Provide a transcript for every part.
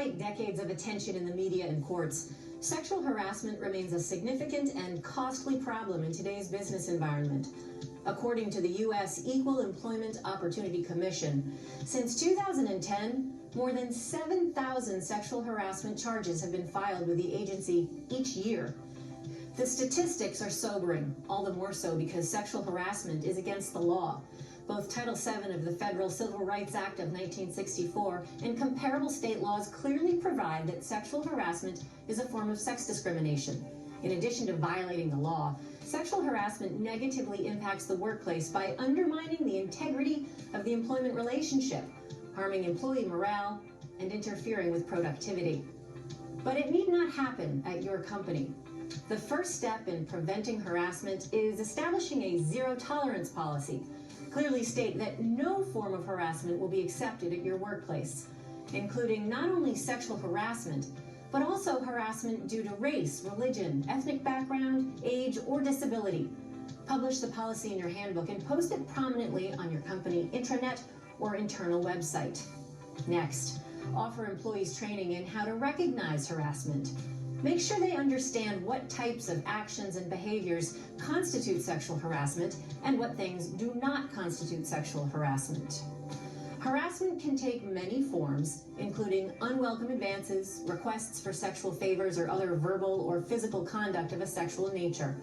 Despite decades of attention in the media and courts, sexual harassment remains a significant and costly problem in today's business environment. According to the U.S. Equal Employment Opportunity Commission, since 2010, more than 7,000 sexual harassment charges have been filed with the agency each year. The statistics are sobering, all the more so because sexual harassment is against the law. Both Title VII of the Federal Civil Rights Act of 1964 and comparable state laws clearly provide that sexual harassment is a form of sex discrimination. In addition to violating the law, sexual harassment negatively impacts the workplace by undermining the integrity of the employment relationship, harming employee morale, and interfering with productivity. But it need not happen at your company. The first step in preventing harassment is establishing a zero-tolerance policy. Clearly state that no form of harassment will be accepted at your workplace, including not only sexual harassment, but also harassment due to race, religion, ethnic background, age, or disability. Publish the policy in your handbook and post it prominently on your company intranet or internal website. Next, offer employees training in how to recognize harassment. Make sure they understand what types of actions and behaviors constitute sexual harassment and what things do not constitute sexual harassment. Harassment can take many forms, including unwelcome advances, requests for sexual favors, or other verbal or physical conduct of a sexual nature.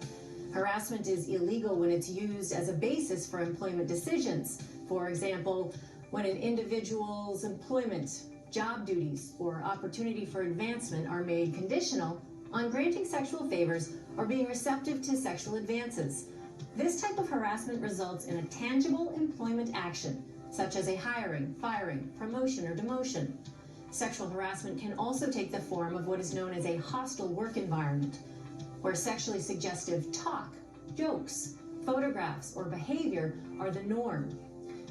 Harassment is illegal when it's used as a basis for employment decisions. For example, when an individual's employment, job duties, or opportunity for advancement are made conditional on granting sexual favors or being receptive to sexual advances. This type of harassment results in a tangible employment action, such as a hiring, firing, promotion, or demotion. Sexual harassment can also take the form of what is known as a hostile work environment, where sexually suggestive talk, jokes, photographs, or behavior are the norm.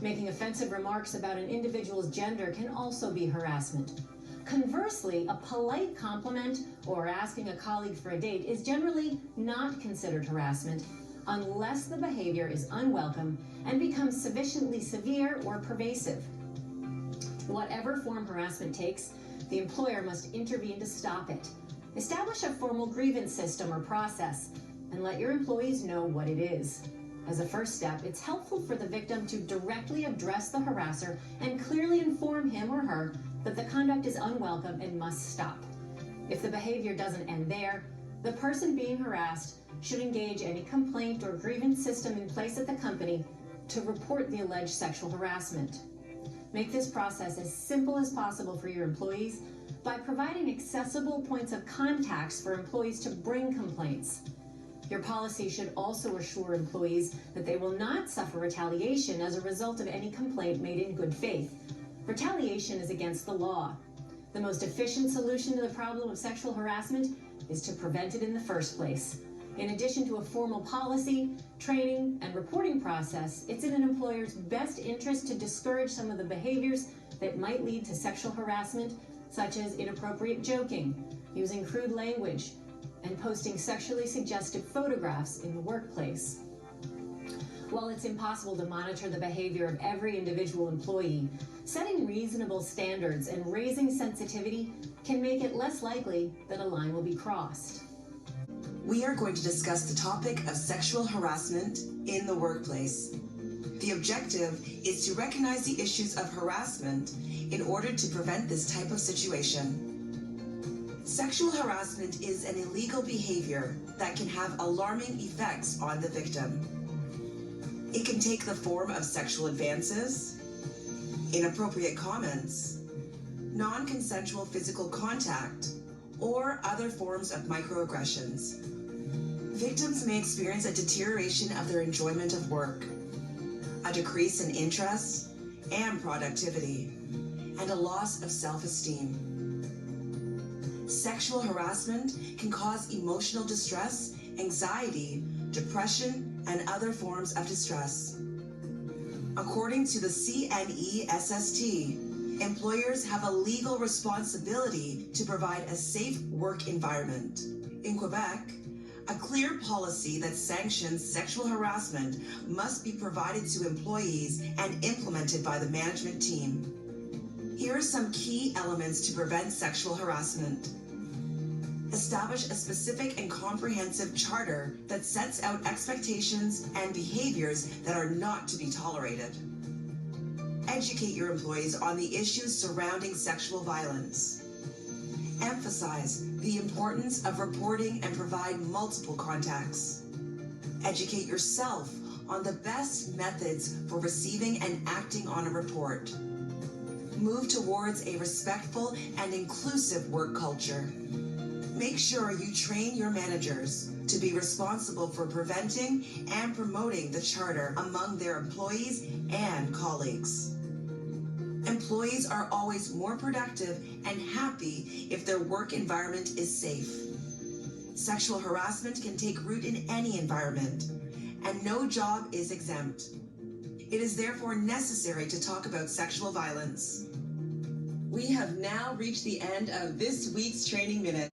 Making offensive remarks about an individual's gender can also be harassment. Conversely, a polite compliment or asking a colleague for a date is generally not considered harassment unless the behavior is unwelcome and becomes sufficiently severe or pervasive. Whatever form harassment takes, the employer must intervene to stop it. Establish a formal grievance system or process and let your employees know what it is. As a first step, it's helpful for the victim to directly address the harasser and clearly inform him or her that the conduct is unwelcome and must stop. If the behavior doesn't end there, the person being harassed should engage any complaint or grievance system in place at the company to report the alleged sexual harassment. Make this process as simple as possible for your employees by providing accessible points of contacts for employees to bring complaints. Your policy should also assure employees that they will not suffer retaliation as a result of any complaint made in good faith. Retaliation is against the law. The most efficient solution to the problem of sexual harassment is to prevent it in the first place. In addition to a formal policy, training, and reporting process, it's in an employer's best interest to discourage some of the behaviors that might lead to sexual harassment, such as inappropriate joking, using crude language, and posting sexually suggestive photographs in the workplace. While it's impossible to monitor the behavior of every individual employee, setting reasonable standards and raising sensitivity can make it less likely that a line will be crossed. We are going to discuss the topic of sexual harassment in the workplace. The objective is to recognize the issues of harassment in order to prevent this type of situation. Sexual harassment is an illegal behavior that can have alarming effects on the victim. It can take the form of sexual advances, inappropriate comments, non-consensual physical contact, or other forms of microaggressions. Victims may experience a deterioration of their enjoyment of work, a decrease in interest and productivity, and a loss of self-esteem. Sexual harassment can cause emotional distress, anxiety, depression, and other forms of distress. According to the CNESST, employers have a legal responsibility to provide a safe work environment. In Quebec, a clear policy that sanctions sexual harassment must be provided to employees and implemented by the management team. Here are some key elements to prevent sexual harassment. Establish a specific and comprehensive charter that sets out expectations and behaviors that are not to be tolerated. Educate your employees on the issues surrounding sexual violence. Emphasize the importance of reporting and provide multiple contacts. Educate yourself on the best methods for receiving and acting on a report. Move towards a respectful and inclusive work culture. Make sure you train your managers to be responsible for preventing and promoting the charter among their employees and colleagues. Employees are always more productive and happy if their work environment is safe. Sexual harassment can take root in any environment, and no job is exempt. It is therefore necessary to talk about sexual violence. We have now reached the end of this week's Training Minute.